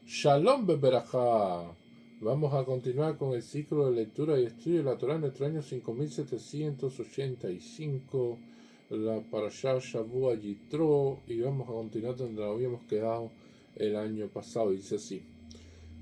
Shalom Beberajá. Vamos a continuar con el ciclo de lectura y estudio de la Torá en nuestro año 5785, la Parashá Shavua Yitro, y vamos a continuar donde nos habíamos quedado el año pasado. Dice así: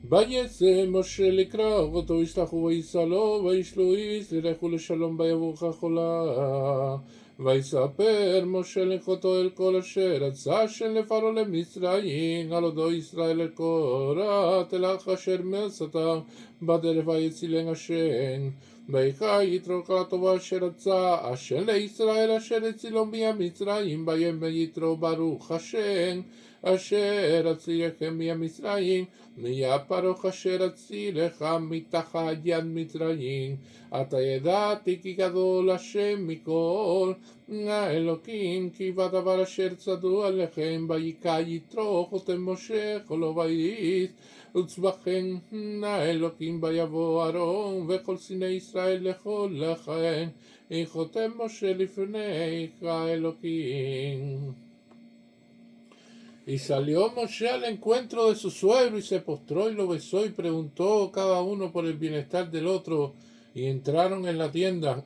Vayese Moshe לקרא אותו וישלחו ויסלו וישלו איש ללכו לשלום ויבוא כחולה ויספר משה לאחותו אל כל אשר רצה לפרעה למצרים על אודו ישראל אל קורת אליך אשר מעשתה בדרך ויצילם השם ויחי יתרו כל הטובה אשר רצה אשר לישראל אשר הצילום מיד מצרים ויאמר יתרו ברוך השם אשר הצילכם מיד מצרים מיד פרעה אשר הצילך מתחת יד מצרים עתה ידעתי כי גדול השם מכל האלוקים כי בדבר אשר צדו עליכם ויכה יתרו חותם משה קולו וייס וצבחן האלוקים ויבוא אהרון וכל שני ישראל לכל לכם חותם משה לפניך האלוקים. Y salió Moshe al encuentro de su suegro y se postró y lo besó y preguntó cada uno por el bienestar del otro y entraron en la tienda.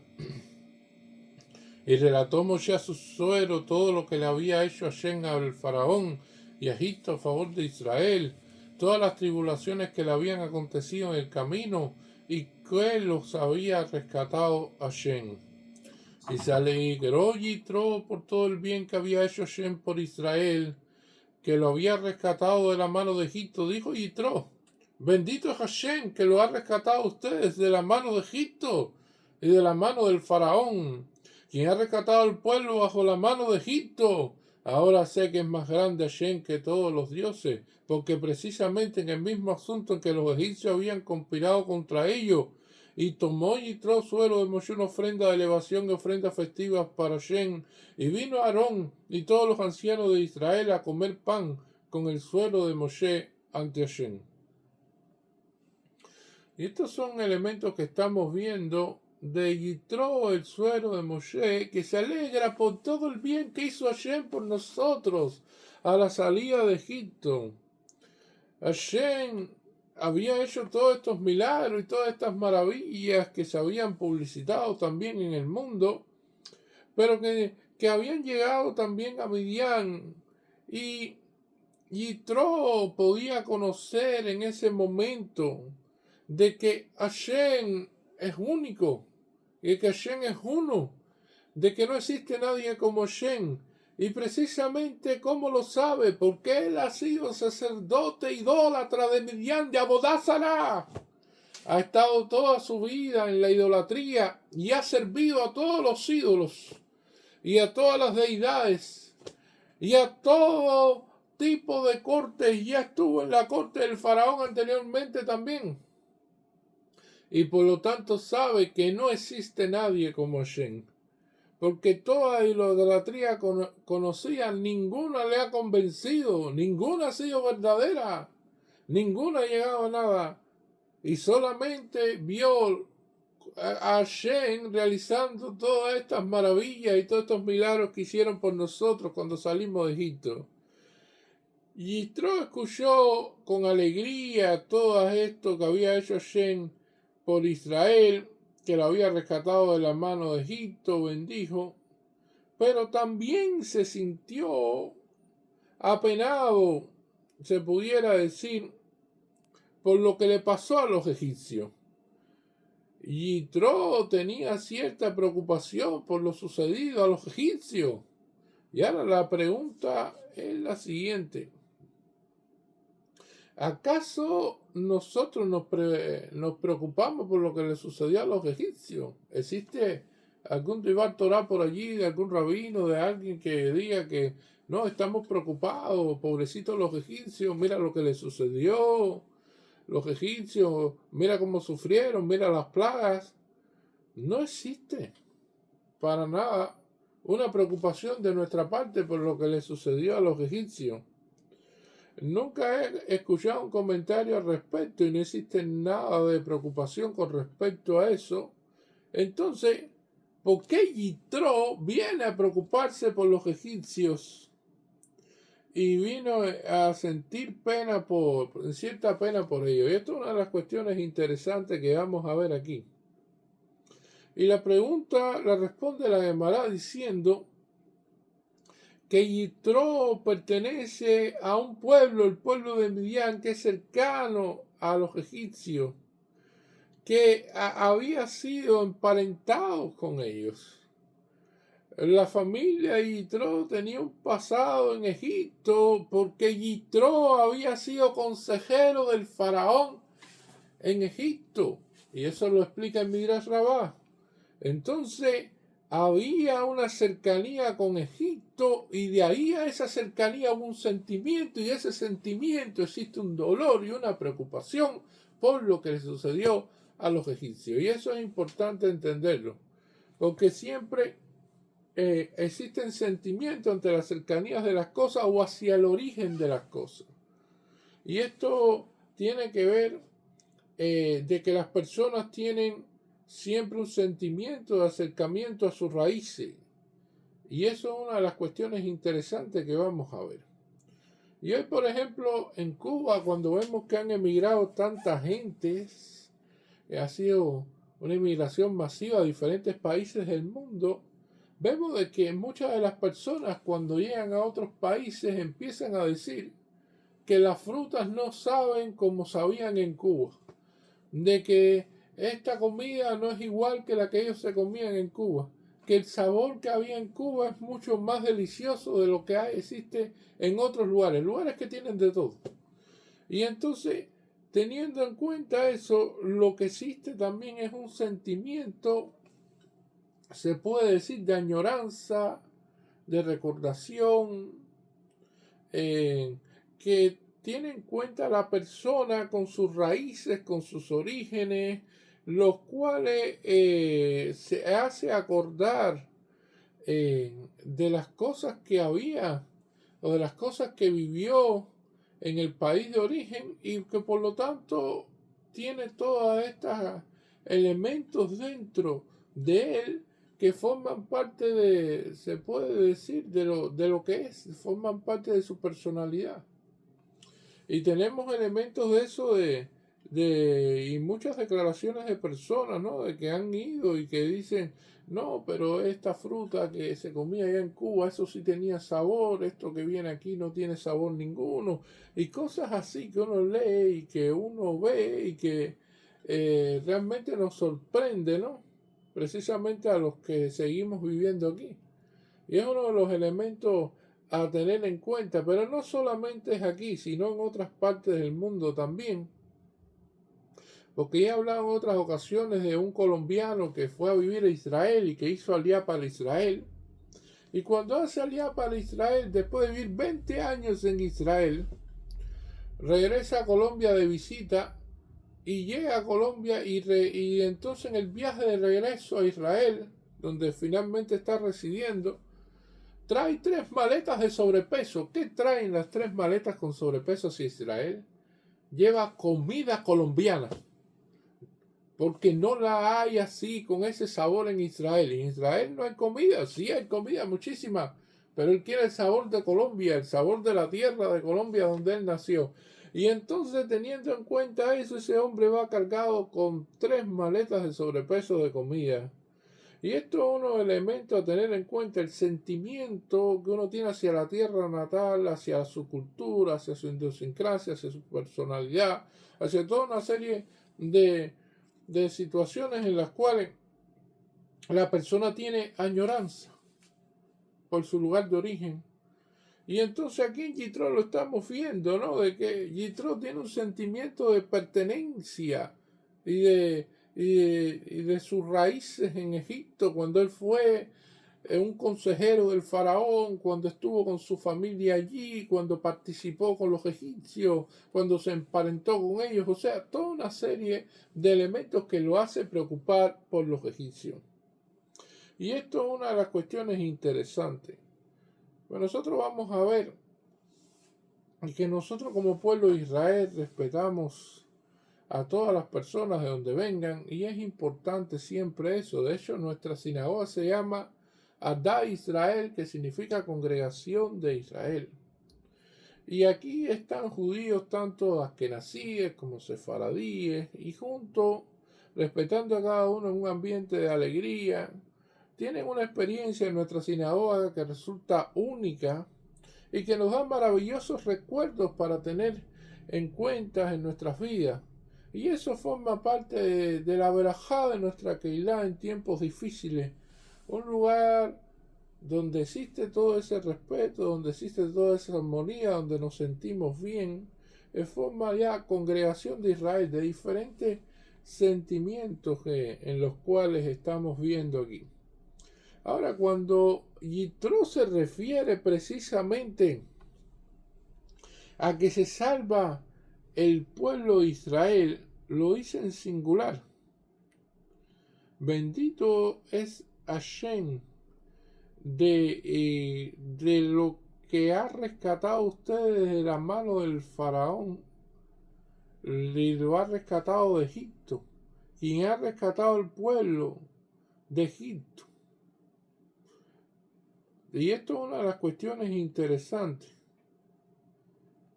Y relató Moshe a su suegro todo lo que le había hecho Hashem al faraón y a Egipto a favor de Israel, todas las tribulaciones que le habían acontecido en el camino y que los había rescatado Hashem. Y se alegró Yitro por todo el bien que había hecho Hashem por Israel, que lo había rescatado de la mano de Egipto. Dijo Yitro: bendito es Hashem, que lo ha rescatado a ustedes de la mano de Egipto y de la mano del faraón, quien ha rescatado al pueblo bajo la mano de Egipto. Ahora sé que es más grande Hashem que todos los dioses, porque precisamente en el mismo asunto en que los egipcios habían conspirado contra ellos, y tomó Yitro suelo de Moshe una ofrenda de elevación y ofrendas festivas para Hashem, y vino Aarón y todos los ancianos de Israel a comer pan con el suelo de Moshe ante Hashem. Y estos son elementos que estamos viendo de Yitro, el suero de Moshe, que se alegra por todo el bien que hizo Hashem por nosotros a la salida de Egipto. Hashem había hecho todos estos milagros y todas estas maravillas que se habían publicitado también en el mundo, pero que habían llegado también a Midian, y Yitro podía conocer en ese momento de que Hashem es único, y que Hashem es uno, de que no existe nadie como Hashem. Y precisamente, ¿cómo lo sabe? Porque él ha sido sacerdote idólatra de Midian, de Abodá Zará. Ha estado toda su vida en la idolatría y ha servido a todos los ídolos y a todas las deidades y a todo tipo de cortes. Ya estuvo en la corte del faraón anteriormente también. Y por lo tanto sabe que no existe nadie como Hashem. Porque toda idolatría conocida, ninguna le ha convencido, ninguna ha sido verdadera, ninguna ha llegado a nada. Y solamente vio a Hashem realizando todas estas maravillas y todos estos milagros que hicieron por nosotros cuando salimos de Egipto. Y Yitro escuchó con alegría todo esto que había hecho Hashem por Israel, que lo había rescatado de la mano de Egipto, bendijo, pero también se sintió apenado, se pudiera decir, por lo que le pasó a los egipcios. Yitro tenía cierta preocupación por lo sucedido a los egipcios. Y ahora la pregunta es la siguiente: ¿acaso nosotros nos preocupamos por lo que le sucedió a los egipcios? ¿Existe algún Divar Torah por allí, de algún rabino, de alguien que diga que no, estamos preocupados, pobrecitos los egipcios, mira lo que les sucedió, los egipcios, mira cómo sufrieron, mira las plagas? No existe para nada una preocupación de nuestra parte por lo que le sucedió a los egipcios. Nunca he escuchado un comentario al respecto y no existe nada de preocupación con respecto a eso. Entonces, ¿por qué Yitro viene a preocuparse por los egipcios? y vino a sentir cierta pena por ello. Y esto es una de las cuestiones interesantes que vamos a ver aquí. Y la pregunta la responde la Gemara diciendo que Yitro pertenece a un pueblo, el pueblo de Midian, que es cercano a los egipcios, que había sido emparentado con ellos. La familia de Yitro tenía un pasado en Egipto porque Yitro había sido consejero del faraón en Egipto. Y eso lo explica en Midrash Rabbah. Entonces había una cercanía con Egipto y de ahí a esa cercanía hubo un sentimiento y de ese sentimiento existe un dolor y una preocupación por lo que le sucedió a los egipcios. Y eso es importante entenderlo, porque siempre existen sentimientos ante las cercanías de las cosas o hacia el origen de las cosas. Y esto tiene que ver de que las personas tienen siempre un sentimiento de acercamiento a sus raíces. Y eso es una de las cuestiones interesantes que vamos a ver. Y hoy, por ejemplo, en Cuba, cuando vemos que han emigrado tanta gente, ha sido una inmigración masiva a diferentes países del mundo, vemos de que muchas de las personas cuando llegan a otros países empiezan a decir que las frutas no saben como sabían en Cuba, de que esta comida no es igual que la que ellos se comían en Cuba, que el sabor que había en Cuba es mucho más delicioso de lo que existe en otros lugares que tienen de todo. Y entonces, teniendo en cuenta eso, lo que existe también es un sentimiento, se puede decir, de añoranza, de recordación, que tiene en cuenta la persona con sus raíces, con sus orígenes, los cuales se hace acordar de las cosas que había o de las cosas que vivió en el país de origen y que por lo tanto tiene todos estos elementos dentro de él que forman parte de, se puede decir, de lo que es, forman parte de su personalidad. Y tenemos elementos de eso y muchas declaraciones de personas, ¿no? De que han ido y que dicen, no, pero esta fruta que se comía allá en Cuba, eso sí tenía sabor, esto que viene aquí no tiene sabor ninguno. Y cosas así que uno lee y que uno ve y que realmente nos sorprende, ¿no? Precisamente a los que seguimos viviendo aquí. Y es uno de los elementos a tener en cuenta, pero no solamente es aquí, sino en otras partes del mundo también. Porque he hablado en otras ocasiones de un colombiano que fue a vivir a Israel y que hizo aliá para Israel. Y cuando hace aliá para Israel, después de vivir 20 años en Israel, regresa a Colombia de visita y llega a Colombia y entonces en el viaje de regreso a Israel, donde finalmente está residiendo, trae 3 maletas de sobrepeso. ¿Qué traen las 3 maletas con sobrepeso hacia Israel? Lleva comida colombiana, porque no la hay así con ese sabor en Israel. En Israel no hay comida, sí hay comida muchísima, pero él quiere el sabor de Colombia, el sabor de la tierra de Colombia donde él nació. Y entonces, teniendo en cuenta eso, ese hombre va cargado con 3 maletas de sobrepeso de comida. Y esto es uno de los elementos a tener en cuenta, el sentimiento que uno tiene hacia la tierra natal, hacia su cultura, hacia su idiosincrasia, hacia su personalidad, hacia toda una serie de situaciones en las cuales la persona tiene añoranza por su lugar de origen. Y entonces aquí en Yitro lo estamos viendo, ¿no? De que Yitro tiene un sentimiento de pertenencia y de sus raíces en Egipto, cuando él fue un consejero del faraón, cuando estuvo con su familia allí, cuando participó con los egipcios, cuando se emparentó con ellos, o sea, toda una serie de elementos que lo hace preocupar por los egipcios. Y esto es una de las cuestiones interesantes. Pero nosotros vamos a ver que nosotros como pueblo de Israel respetamos a todas las personas de donde vengan y es importante siempre eso. De hecho, nuestra sinagoga se llama Adá Israel, que significa congregación de Israel. Y aquí están judíos tanto askenazíes como sefaradíes, y juntos, respetando a cada uno en un ambiente de alegría, tienen una experiencia en nuestra sinagoga que resulta única y que nos da maravillosos recuerdos para tener en cuenta en nuestras vidas. Y eso forma parte de la verajá de nuestra Keilah en tiempos difíciles. Un lugar donde existe todo ese respeto, donde existe toda esa armonía, donde nos sentimos bien, forma ya congregación de Israel, de diferentes sentimientos en los cuales estamos viendo aquí. Ahora, cuando Yitro se refiere precisamente a que se salva el pueblo de Israel, lo dice en singular. Bendito es Hashem de lo que ha rescatado a ustedes de la mano del faraón, y lo ha rescatado de Egipto, quien ha rescatado al pueblo de Egipto. Y esto es una de las cuestiones interesantes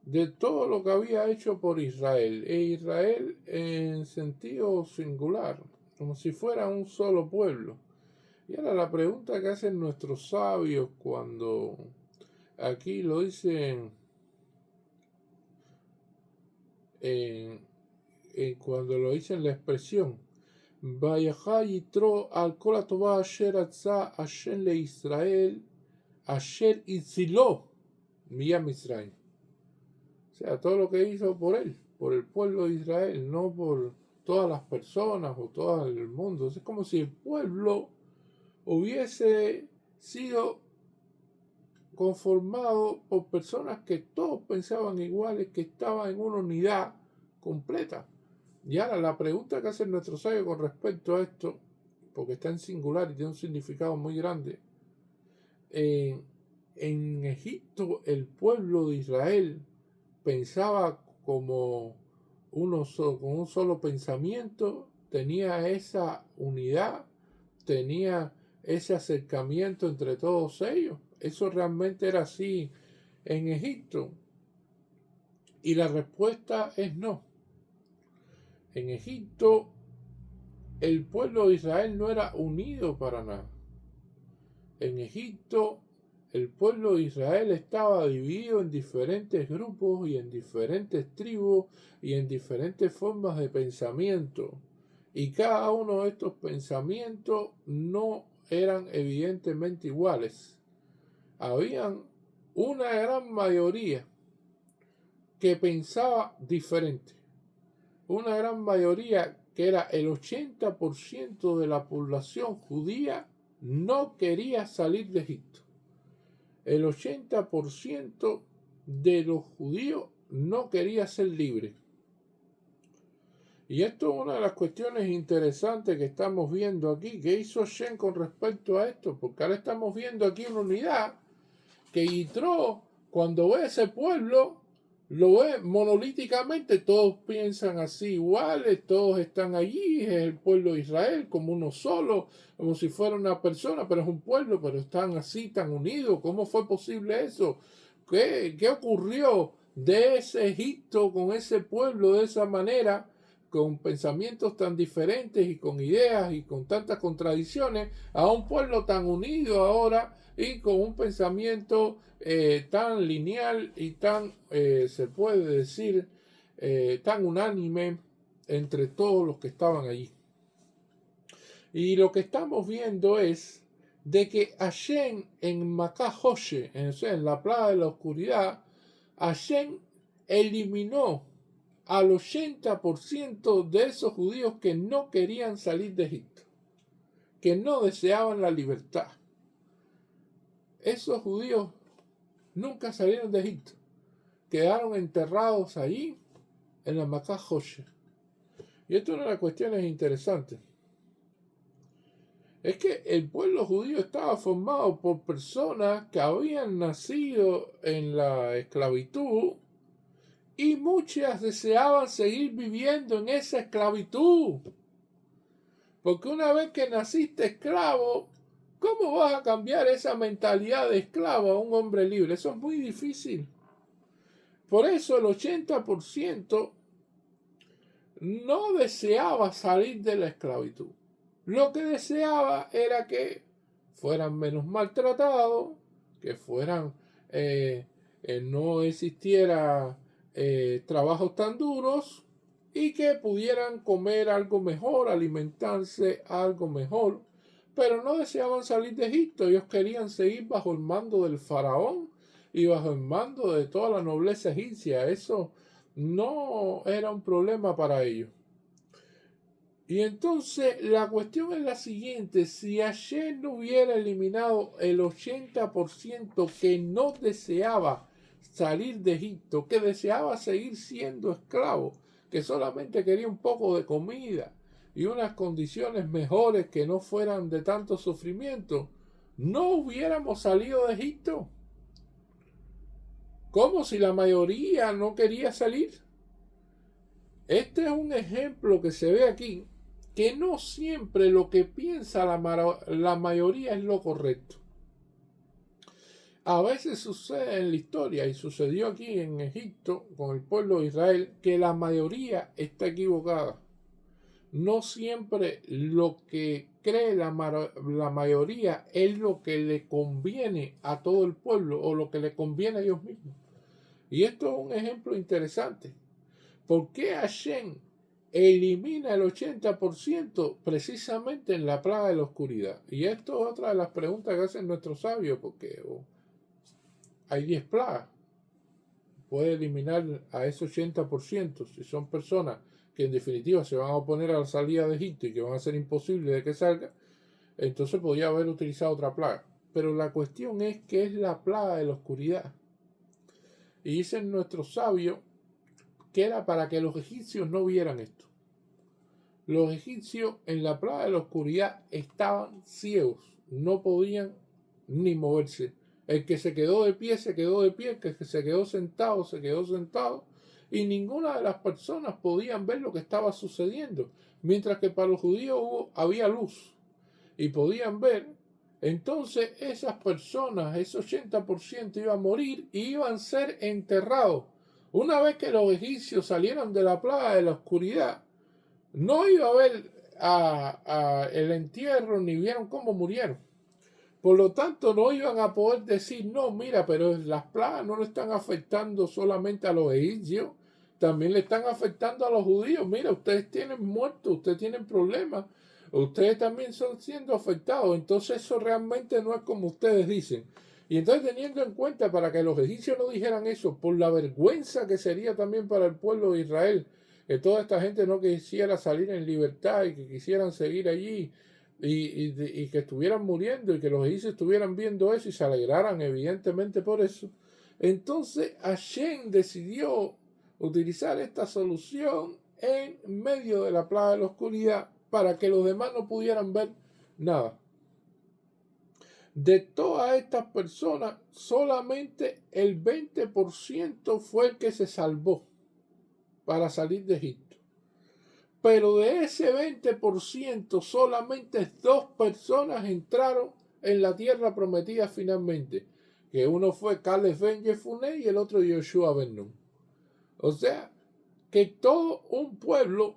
de todo lo que había hecho por Israel, e Israel en sentido singular, como si fuera un solo pueblo. Y ahora la pregunta que hacen nuestros sabios cuando aquí lo dicen, cuando lo dicen la expresión, Vayajá Yitro al Kol HaTová Asher Atzá Hashem le Israel Asher Itziló Miyam Israel. O sea, todo lo que hizo por él, por el pueblo de Israel, no por todas las personas o todo el mundo. Es como si el pueblo hubiese sido conformado por personas que todos pensaban iguales, que estaban en una unidad completa. Y ahora la pregunta que hace nuestro sabio con respecto a esto, porque está en singular y tiene un significado muy grande, en Egipto el pueblo de Israel pensaba como con un solo pensamiento, tenía esa unidad, tenía ese acercamiento entre todos ellos. Eso realmente era así en Egipto. Y la respuesta es no. En Egipto el pueblo de Israel no era unido para nada. En Egipto el pueblo de Israel estaba dividido en diferentes grupos y en diferentes tribus y en diferentes formas de pensamiento. Y cada uno de estos pensamientos no eran evidentemente iguales. Habían una gran mayoría que pensaba diferente. Una gran mayoría que era el 80% de la población judía no quería salir de Egipto. El 80% de los judíos no quería ser libre. Y esto es una de las cuestiones interesantes que estamos viendo aquí. ¿Qué hizo Hashem con respecto a esto? Porque ahora estamos viendo aquí una unidad que Yitro, cuando ve ese pueblo, lo ve monolíticamente. Todos piensan así iguales, todos están allí, es el pueblo de Israel como uno solo, como si fuera una persona, pero es un pueblo, pero están así, tan unidos. ¿Cómo fue posible eso? ¿Qué ocurrió de ese Egipto con ese pueblo de esa manera, con pensamientos tan diferentes y con ideas y con tantas contradicciones, a un pueblo tan unido ahora y con un pensamiento tan lineal y tan, se puede decir, tan unánime entre todos los que estaban allí? Y lo que estamos viendo es de que Hashem en Makahoshe, en la plaga de la oscuridad, Hashem eliminó al 80% de esos judíos que no querían salir de Egipto, que no deseaban la libertad. Esos judíos nunca salieron de Egipto, quedaron enterrados allí en la Makahoshe. Y esto es una de las cuestiones interesantes. Es que el pueblo judío estaba formado por personas que habían nacido en la esclavitud y muchas deseaban seguir viviendo en esa esclavitud. Porque una vez que naciste esclavo, ¿cómo vas a cambiar esa mentalidad de esclavo a un hombre libre? Eso es muy difícil. Por eso el 80% no deseaba salir de la esclavitud. Lo que deseaba era que fueran menos maltratados, que fueran, no existiera trabajos tan duros y que pudieran comer algo mejor, alimentarse algo mejor, pero no deseaban salir de Egipto. Ellos querían seguir bajo el mando del faraón y bajo el mando de toda la nobleza egipcia. Eso no era un problema para ellos. Y entonces la cuestión es la siguiente: si Hashem no hubiera eliminado el 80% que no deseaba salir de Egipto, que deseaba seguir siendo esclavo, que solamente quería un poco de comida y unas condiciones mejores que no fueran de tanto sufrimiento, no hubiéramos salido de Egipto. ¿Cómo si la mayoría no quería salir? Este es un ejemplo que se ve aquí, que no siempre lo que piensa la mayoría es lo correcto. A veces sucede en la historia, y sucedió aquí en Egipto con el pueblo de Israel, que la mayoría está equivocada. No siempre lo que cree la mayoría es lo que le conviene a todo el pueblo o lo que le conviene a ellos mismos. Y esto es un ejemplo interesante. ¿Por qué Hashem elimina el 80% precisamente en la plaga de la oscuridad? Y esto es otra de las preguntas que hacen nuestros sabios, porque hay 10 plagas. Puede eliminar a ese 80% si son personas que en definitiva se van a oponer a la salida de Egipto y que van a ser imposible de que salga. Entonces podría haber utilizado otra plaga. Pero la cuestión es que es la plaga de la oscuridad. Y dicen nuestros sabios que era para que los egipcios no vieran esto. Los egipcios en la plaga de la oscuridad estaban ciegos, no podían ni moverse. El que se quedó de pie, se quedó de pie, el que se quedó sentado, se quedó sentado, y ninguna de las personas podían ver lo que estaba sucediendo, mientras que para los judíos había luz y podían ver. Entonces esas personas, ese 80% iban a morir y iban a ser enterrados. Una vez que los egipcios salieron de la plaga de la oscuridad, no iba a haber el entierro ni vieron cómo murieron. Por lo tanto, no iban a poder decir, no, mira, pero las plagas no le están afectando solamente a los egipcios, también le están afectando a los judíos. Mira, ustedes tienen muertos, ustedes tienen problemas, ustedes también están siendo afectados. Entonces eso realmente no es como ustedes dicen. Y entonces, teniendo en cuenta, para que los egipcios no dijeran eso, por la vergüenza que sería también para el pueblo de Israel, que toda esta gente no quisiera salir en libertad y que quisieran seguir allí y que estuvieran muriendo y que los egipcios estuvieran viendo eso y se alegraran evidentemente por eso. Entonces Hashem decidió utilizar esta solución en medio de la plaga de la oscuridad para que los demás no pudieran ver nada. De todas estas personas, solamente el 20% fue el que se salvó para salir de Egipto. Pero de ese 20%, solamente 2 personas entraron en la tierra prometida finalmente. Que uno fue Caleb ben Jefune y el otro Yoshua ben Nun. O sea, que todo un pueblo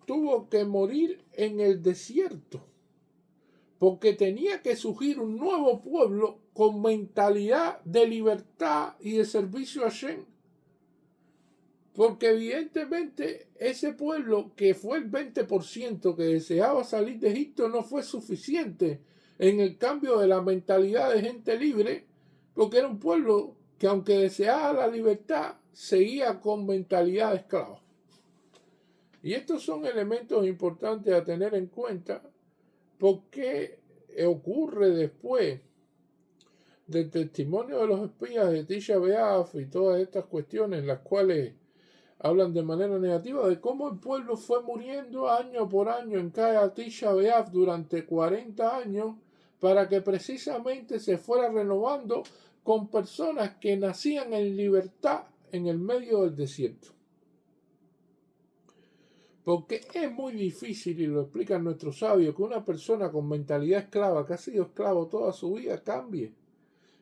tuvo que morir en el desierto. Porque tenía que surgir un nuevo pueblo con mentalidad de libertad y de servicio a Hashem. Porque evidentemente ese pueblo, que fue el 20% que deseaba salir de Egipto, no fue suficiente en el cambio de la mentalidad de gente libre, porque era un pueblo que, aunque deseaba la libertad, seguía con mentalidad de esclavo. Y estos son elementos importantes a tener en cuenta, porque ocurre después del testimonio de los espías de Tisha B'Av y todas estas cuestiones, las cuales hablan de manera negativa de cómo el pueblo fue muriendo año por año en cada Tisha B'Av durante 40 años, para que precisamente se fuera renovando con personas que nacían en libertad en el medio del desierto. Porque es muy difícil, y lo explican nuestros sabios, que una persona con mentalidad esclava, que ha sido esclavo toda su vida, cambie.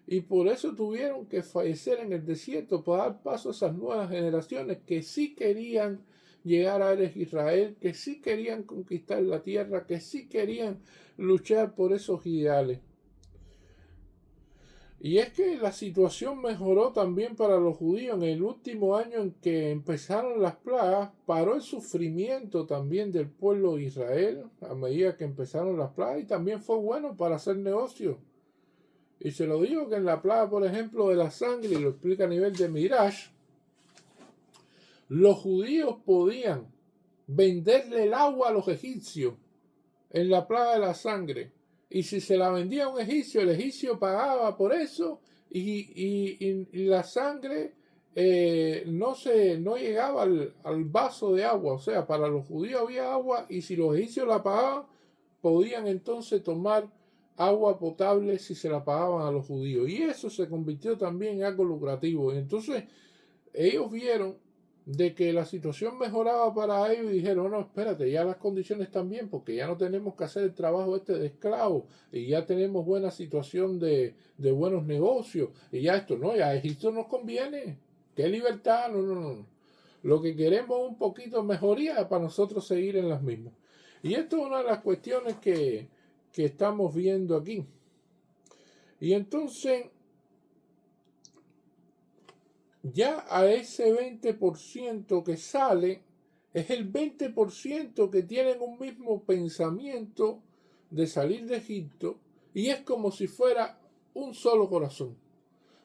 Y por eso tuvieron que fallecer en el desierto para dar paso a esas nuevas generaciones que sí querían llegar a Eres Israel, que sí querían conquistar la tierra, que sí querían luchar por esos ideales. Y es que la situación mejoró también para los judíos. En el último año en que empezaron las plagas, paró el sufrimiento también del pueblo de Israel a medida que empezaron las plagas, y también fue bueno para hacer negocio. Y se lo digo que en la plaga, por ejemplo, de la sangre, y lo explica a nivel de Mirash, los judíos podían venderle el agua a los egipcios en la plaga de la sangre. Y si se la vendía a un egipcio, el egipcio pagaba por eso, y la sangre no llegaba al vaso de agua. O sea, para los judíos había agua, y si los egipcios la pagaban, podían entonces tomar agua potable si se la pagaban a los judíos. Y eso se convirtió también en algo lucrativo. Y entonces ellos vieron de que la situación mejoraba para ellos y dijeron, no, espérate, ya las condiciones están bien, porque ya no tenemos que hacer el trabajo este de esclavo, y ya tenemos buena situación de buenos negocios, y ya esto, no, ya a Egipto nos conviene, qué libertad, no. Lo que queremos es un poquito de mejoría para nosotros seguir en las mismas. Y esto es una de las cuestiones que estamos viendo aquí. Y entonces, ya a ese 20% que sale, es el 20% que tienen un mismo pensamiento de salir de Egipto, y es como si fuera un solo corazón.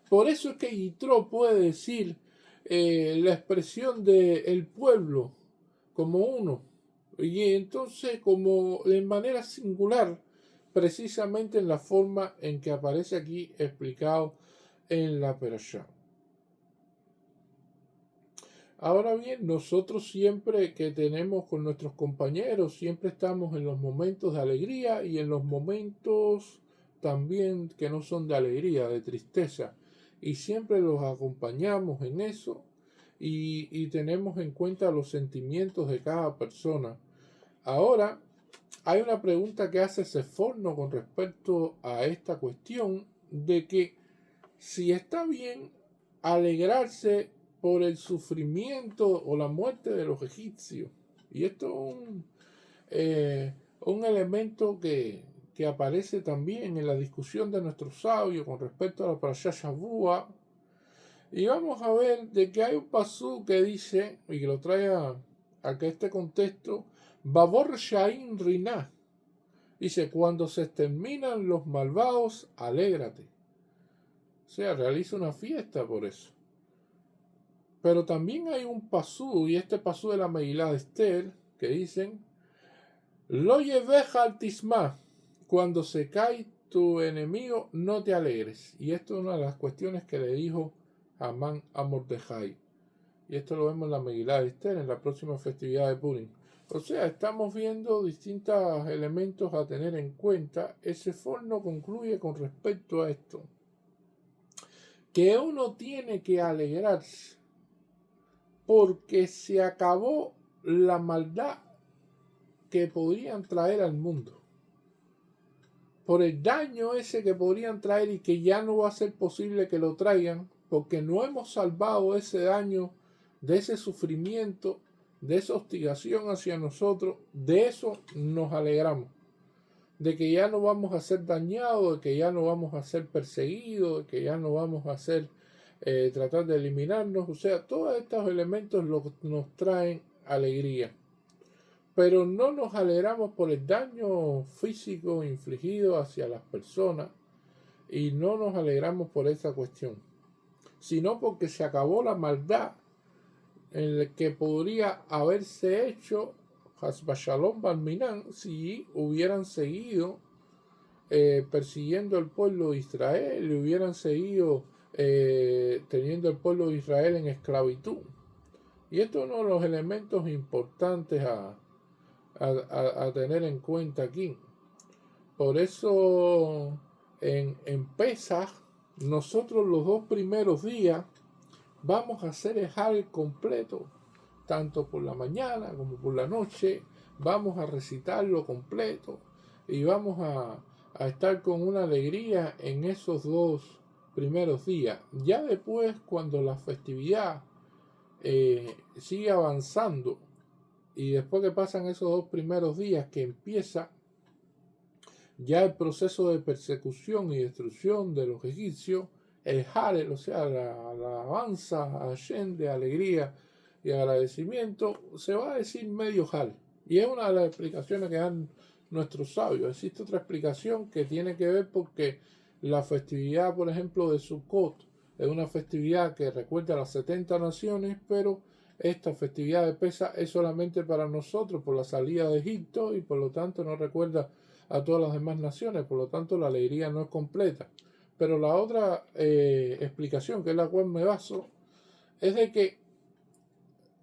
Por eso es que Yitro puede decir la expresión de el pueblo como uno, y entonces como de manera singular, precisamente en la forma en que aparece aquí explicado en la Perashá. Ahora bien, nosotros siempre que tenemos con nuestros compañeros, siempre estamos en los momentos de alegría y en los momentos también que no son de alegría, de tristeza. Y siempre los acompañamos en eso, y tenemos en cuenta los sentimientos de cada persona. Ahora, hay una pregunta que hace Seforno con respecto a esta cuestión de que si está bien alegrarse por el sufrimiento o la muerte de los egipcios. Y esto es un elemento que aparece también en la discusión de nuestros sabios con respecto a la Parashá Shavua. Y vamos a ver de que hay un pasú que dice, y que lo trae a este contexto, Babor Shain Rinah. Dice, cuando se exterminan los malvados, alégrate. O sea, realiza una fiesta por eso. Pero también hay un pasú, y este pasú de la Megilá de Esther, que dicen, Lo lleveja al tisma, cuando se cae tu enemigo, no te alegres. Y esto es una de las cuestiones que le dijo Amán a Mordejai. Y esto lo vemos en la Megilá de Esther, en la próxima festividad de Purim. O sea, estamos viendo distintos elementos a tener en cuenta. Ese forno concluye con respecto a esto, que uno tiene que alegrarse porque se acabó la maldad que podrían traer al mundo, por el daño ese que podrían traer y que ya no va a ser posible que lo traigan, porque no hemos salvado ese daño, de ese sufrimiento, de esa hostigación hacia nosotros. De eso nos alegramos, de que ya no vamos a ser dañados, de que ya no vamos a ser perseguidos, de que ya no vamos a ser tratar de eliminarnos. O sea, todos estos elementos nos traen alegría, pero no nos alegramos por el daño físico infligido hacia las personas, y no nos alegramos por esa cuestión, sino porque se acabó la maldad en la que podría haberse hecho Hasbashalom Balminan si hubieran seguido persiguiendo al pueblo de Israel, y hubieran seguido teniendo el pueblo de Israel en esclavitud. Y esto es uno de los elementos importantes a tener en cuenta aquí. Por eso en Pesaj, nosotros los 2 primeros días vamos a hacer el Hal completo, tanto por la mañana como por la noche. Vamos a recitarlo completo, y vamos a estar con una alegría en esos 2 primeros días. Ya después, cuando la festividad sigue avanzando y después que pasan esos 2 primeros días que empieza ya el proceso de persecución y destrucción de los egipcios, el Halel, o sea, la alabanza a Hashem de alegría y agradecimiento, se va a decir medio Hal. Y es una de las explicaciones que dan nuestros sabios. Existe otra explicación que tiene que ver porque la festividad, por ejemplo, de Sukkot, es una festividad que recuerda a las 70 naciones, pero esta festividad de Pesaj es solamente para nosotros por la salida de Egipto y por lo tanto no recuerda a todas las demás naciones, por lo tanto la alegría no es completa. Pero la otra explicación, que es la cual me baso, es de que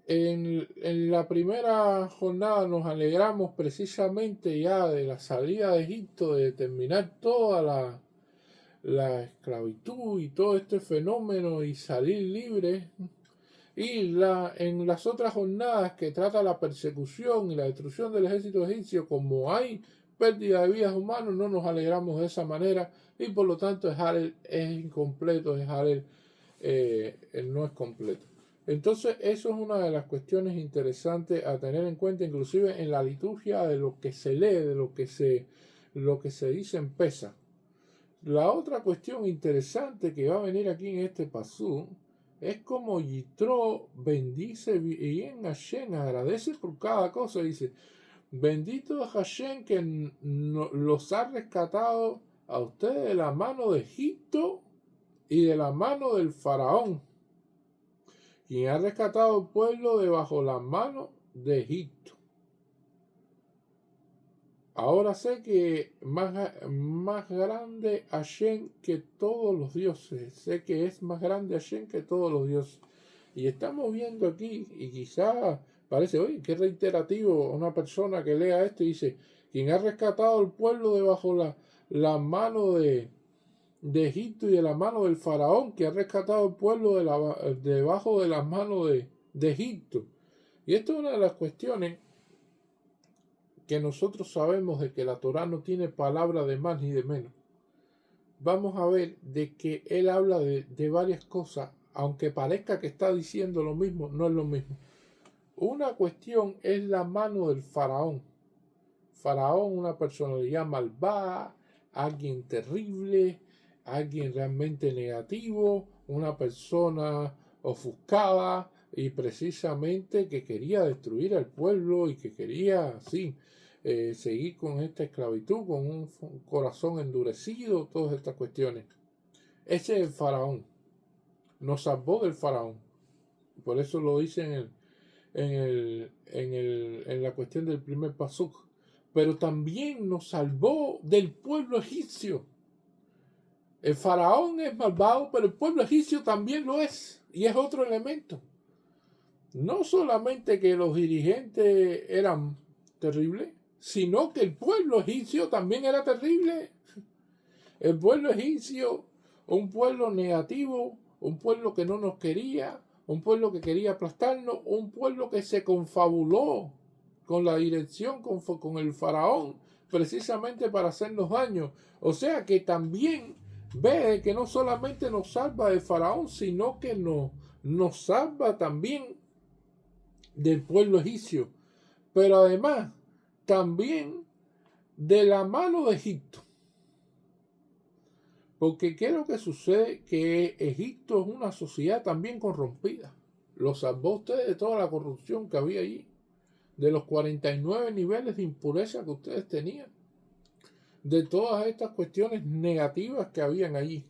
en la primera jornada nos alegramos precisamente ya de la salida de Egipto, de terminar toda la esclavitud y todo este fenómeno y salir libres. Y en las otras jornadas que trata la persecución y la destrucción del ejército egipcio, como hay pérdida de vidas humanas, no nos alegramos de esa manera y por lo tanto el Halel es incompleto, el Halel no es completo. Entonces eso es una de las cuestiones interesantes a tener en cuenta, inclusive en la liturgia de lo que se lee, de lo que se dice en Pesaj. La otra cuestión interesante que va a venir aquí en este pasú es como Yitro bendice bien a Hashem, agradece por cada cosa, dice, bendito es Hashem que los ha rescatado a ustedes de la mano de Egipto y de la mano del faraón, quien ha rescatado al pueblo de bajo la mano de Egipto. Ahora sé que más grande Hashem que todos los dioses. Sé que es más grande Hashem que todos los dioses. Y estamos viendo aquí, y quizá parece, oye, qué reiterativo una persona que lea esto y dice, quien ha rescatado al pueblo debajo la mano de Egipto y de la mano del faraón, que ha rescatado al pueblo debajo de las manos de Egipto. Y esto es una de las cuestiones que nosotros sabemos de que la Torá no tiene palabra de más ni de menos. Vamos a ver de que él habla de varias cosas, aunque parezca que está diciendo lo mismo, no es lo mismo. Una cuestión es la mano del faraón. Faraón, una personalidad malvada, alguien terrible, alguien realmente negativo, una persona ofuscada y precisamente que quería destruir al pueblo y que quería, sí, seguir con esta esclavitud, con un corazón endurecido, todas estas cuestiones. Ese es el faraón. Nos salvó del faraón. Por eso lo dice en la cuestión del primer pasuk. Pero también nos salvó del pueblo egipcio. El faraón es malvado, pero el pueblo egipcio también lo es. Y es otro elemento. No solamente que los dirigentes eran terribles, sino que el pueblo egipcio también era terrible. El pueblo egipcio, un pueblo negativo, un pueblo que no nos quería, un pueblo que quería aplastarnos, un pueblo que se confabuló con la dirección, con el faraón, precisamente para hacernos daño. O sea que también ve que no solamente nos salva del faraón, sino que nos salva también del pueblo egipcio, pero además también de la mano de Egipto. Porque ¿qué es lo que sucede? Que Egipto es una sociedad también corrompida. Lo salvó usted de toda la corrupción que había allí, de los 49 niveles de impureza que ustedes tenían, de todas estas cuestiones negativas que habían allí.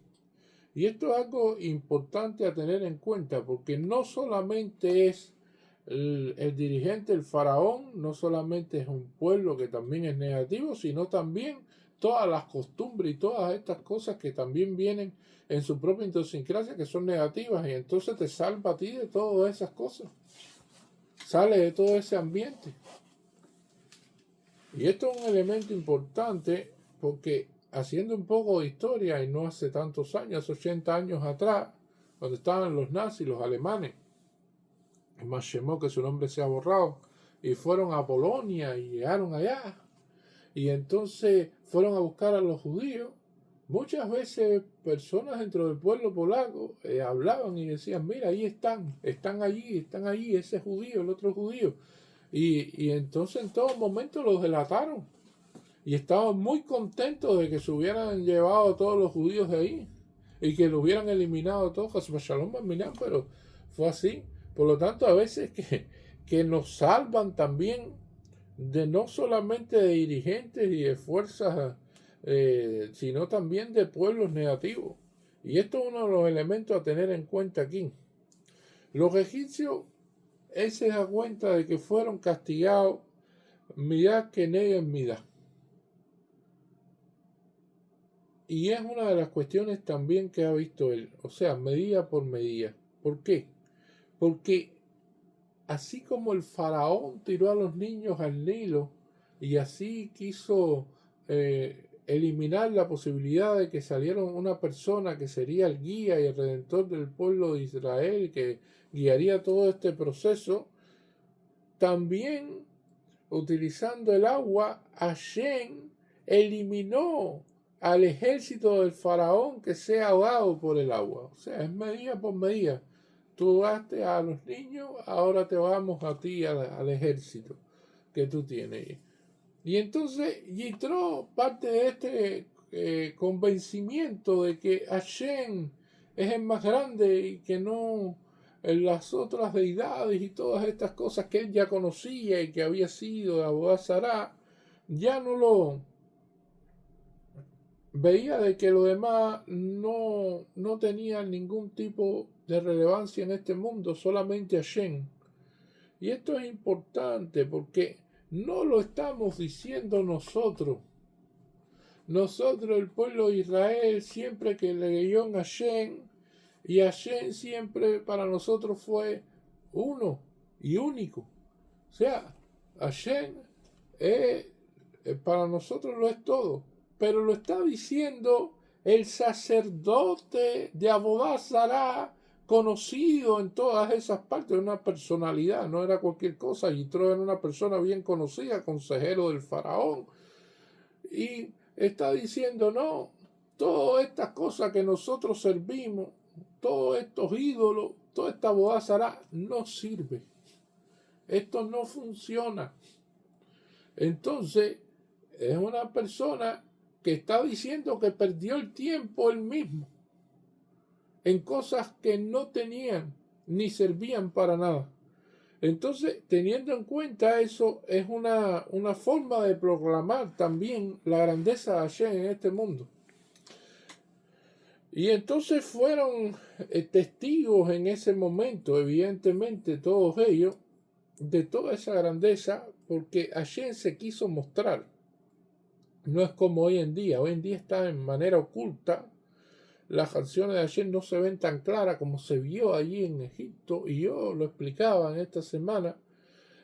Y esto es algo importante a tener en cuenta, porque no solamente es el dirigente, el faraón, no solamente es un pueblo que también es negativo, sino también todas las costumbres y todas estas cosas que también vienen en su propia idiosincrasia que son negativas, y entonces te salva a ti de todas esas cosas, sale de todo ese ambiente. Y esto es un elemento importante porque haciendo un poco de historia, y no hace tantos años, 80 años atrás, donde estaban los nazis, los alemanes, más llamó que su nombre se ha borrado, y fueron a Polonia y llegaron allá, y entonces fueron a buscar a los judíos, Muchas veces personas dentro del pueblo polaco hablaban y decían, mira, ahí están allí, ese judío, el otro judío. Y entonces en todo momento los delataron. Y estaban muy contentos de que se hubieran llevado a todos los judíos de ahí y que lo hubieran eliminado todos. Shalom Barminan, pero fue así. Por lo tanto, a veces que nos salvan también de no solamente de dirigentes y de fuerzas, sino también de pueblos negativos. Y esto es uno de los elementos a tener en cuenta aquí. Los egipcios, él se da cuenta de que fueron castigados mirad que neguen mirad. Y es una de las cuestiones también que ha visto él, o sea, medida por medida. ¿Por qué? Porque así como el faraón tiró a los niños al Nilo y así quiso eliminar la posibilidad de que saliera una persona que sería el guía y el redentor del pueblo de Israel, que guiaría todo este proceso, también utilizando el agua, Hashem eliminó al ejército del faraón que sea ahogado por el agua. O sea, es medida por medida. Tú daste a los niños, ahora te vamos a ti, al ejército que tú tienes. Y entonces Yitro parte de este convencimiento de que Hashem es el más grande y que no las otras deidades y todas estas cosas que él ya conocía y que había sido de Abodazará, ya no lo veía, de que lo demás no tenía ningún tipo de relevancia en este mundo, solamente Hashem. Y esto es importante porque no lo estamos diciendo nosotros. Nosotros, el pueblo de Israel, siempre que le leyó en Hashem, y Hashem siempre para nosotros fue uno y único. O sea, Hashem para nosotros lo es todo. Pero lo está diciendo el sacerdote de Abodazará, conocido en todas esas partes, una personalidad, no era cualquier cosa. Yitro era una persona bien conocida, consejero del faraón. Y está diciendo, no, todas estas cosas que nosotros servimos, todos estos ídolos, toda esta Abodazará, no sirve. Esto no funciona. Entonces, es una persona que está diciendo que perdió el tiempo él mismo en cosas que no tenían ni servían para nada. Entonces, teniendo en cuenta eso, es una forma de proclamar también la grandeza de Hashem en este mundo. Y entonces fueron testigos en ese momento, evidentemente todos ellos, de toda esa grandeza, porque Hashem se quiso mostrar. No es como hoy en día está en manera oculta. Las acciones de Hashem no se ven tan claras como se vio allí en Egipto, y yo lo explicaba en esta semana,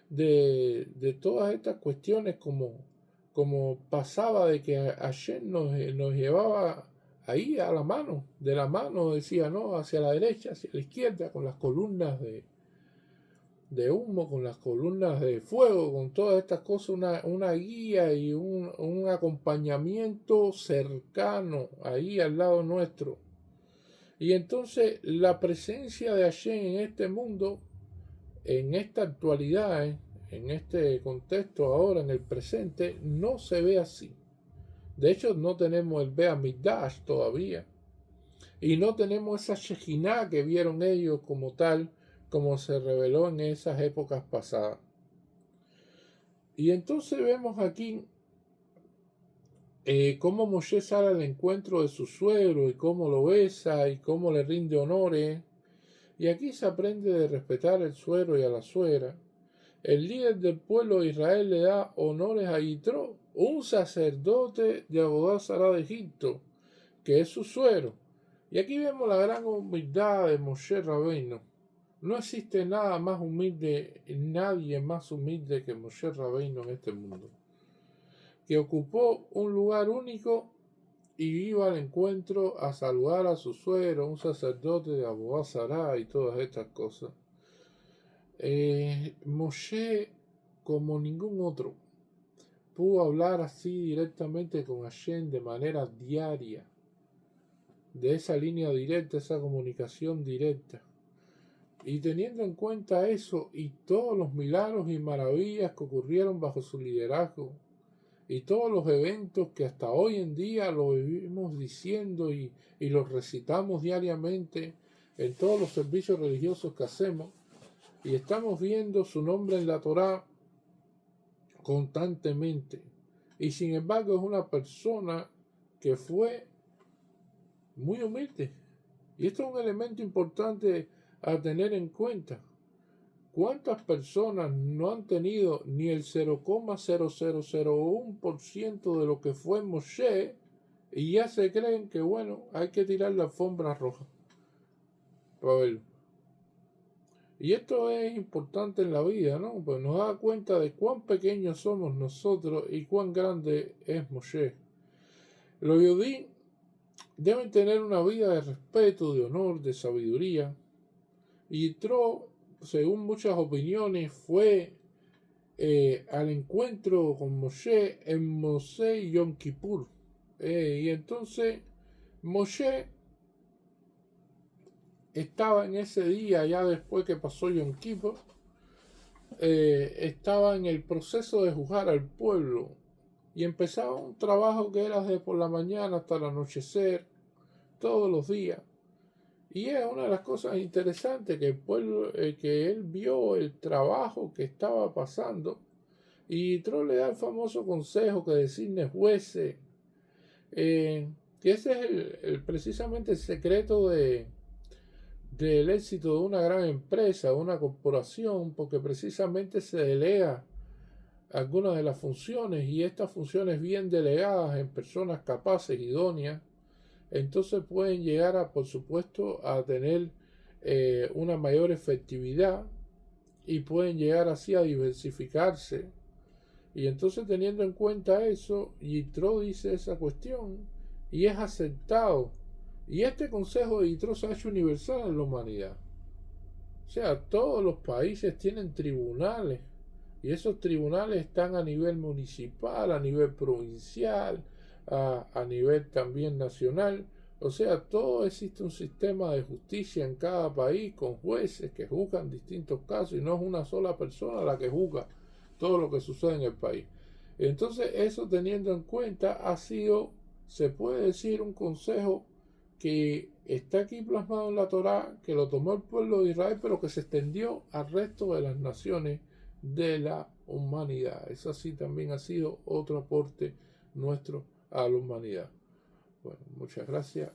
de todas estas cuestiones, como pasaba de que Hashem nos llevaba ahí a la mano, de la mano decía, no, hacia la derecha, hacia la izquierda, con las columnas de humo, con las columnas de fuego, con todas estas cosas, una guía y un acompañamiento cercano ahí al lado nuestro. Y entonces la presencia de Hashem en este mundo, en esta actualidad, en este contexto ahora, en el presente, no se ve así. De hecho, no tenemos el Beit Hamikdash todavía. Y no tenemos esa Shejinah que vieron ellos como tal, como se reveló en esas épocas pasadas. Y entonces vemos aquí cómo Moshe sale al encuentro de su suegro y cómo lo besa y cómo le rinde honores. Y aquí se aprende de respetar al suegro y a la suegra. El líder del pueblo de Israel le da honores a Yitro, un sacerdote de Abodazará de Egipto, que es su suegro. Y aquí vemos la gran humildad de Moshe Rabbeinu. No existe nada más humilde, nadie más humilde que Moshe Rabbeinu en este mundo, que ocupó un lugar único y iba al encuentro a saludar a su suegro, un sacerdote de Abodazará y todas estas cosas. Moshe, como ningún otro, pudo hablar así directamente con Hashem de manera diaria. de esa línea directa, esa comunicación directa. Y teniendo en cuenta eso y todos los milagros y maravillas que ocurrieron bajo su liderazgo, y todos los eventos que hasta hoy en día lo vivimos diciendo y los recitamos diariamente en todos los servicios religiosos que hacemos, y estamos viendo su nombre en la Torá constantemente. Y sin embargo es una persona que fue muy humilde. Y esto es un elemento importante a tener en cuenta. ¿Cuántas personas no han tenido ni el 0,0001% de lo que fue Moshe y ya se creen que, bueno, hay que tirar la alfombra roja para verlo? Y esto es importante en la vida, ¿no? Pues nos da cuenta de cuán pequeños somos nosotros y cuán grande es Moshe. Los Yodí deben tener una vida de respeto, de honor, de sabiduría. Y Yitro, según muchas opiniones, fue al encuentro con Moshe en Moshe Yom Kippur. Y entonces Moshe estaba en ese día, ya después que pasó Yom Kippur, estaba en el proceso de juzgar al pueblo. Y empezaba un trabajo que era desde por la mañana hasta el anochecer, todos los días. Y es una de las cosas interesantes que el pueblo, que él vio el trabajo que estaba pasando. Y Yitro le da el famoso consejo que designe jueces, que ese es precisamente el secreto del éxito de una gran empresa, de una corporación, porque precisamente se delega algunas de las funciones, y estas funciones bien delegadas en personas capaces, idóneas, entonces pueden llegar a, por supuesto, a tener una mayor efectividad y pueden llegar así a diversificarse. Y entonces, teniendo en cuenta eso, Yitro dice esa cuestión y es aceptado. Y este consejo de Yitro se ha hecho universal en la humanidad. O sea, todos los países tienen tribunales y esos tribunales están a nivel municipal, a nivel provincial, a nivel también nacional. O sea, todo existe un sistema de justicia en cada país con jueces que juzgan distintos casos y no es una sola persona la que juzga todo lo que sucede en el país. Entonces, eso teniendo en cuenta ha sido, se puede decir, un consejo que está aquí plasmado en la Torá, que lo tomó el pueblo de Israel, pero que se extendió al resto de las naciones de la humanidad. Eso sí también ha sido otro aporte nuestro a la humanidad. Bueno, muchas gracias.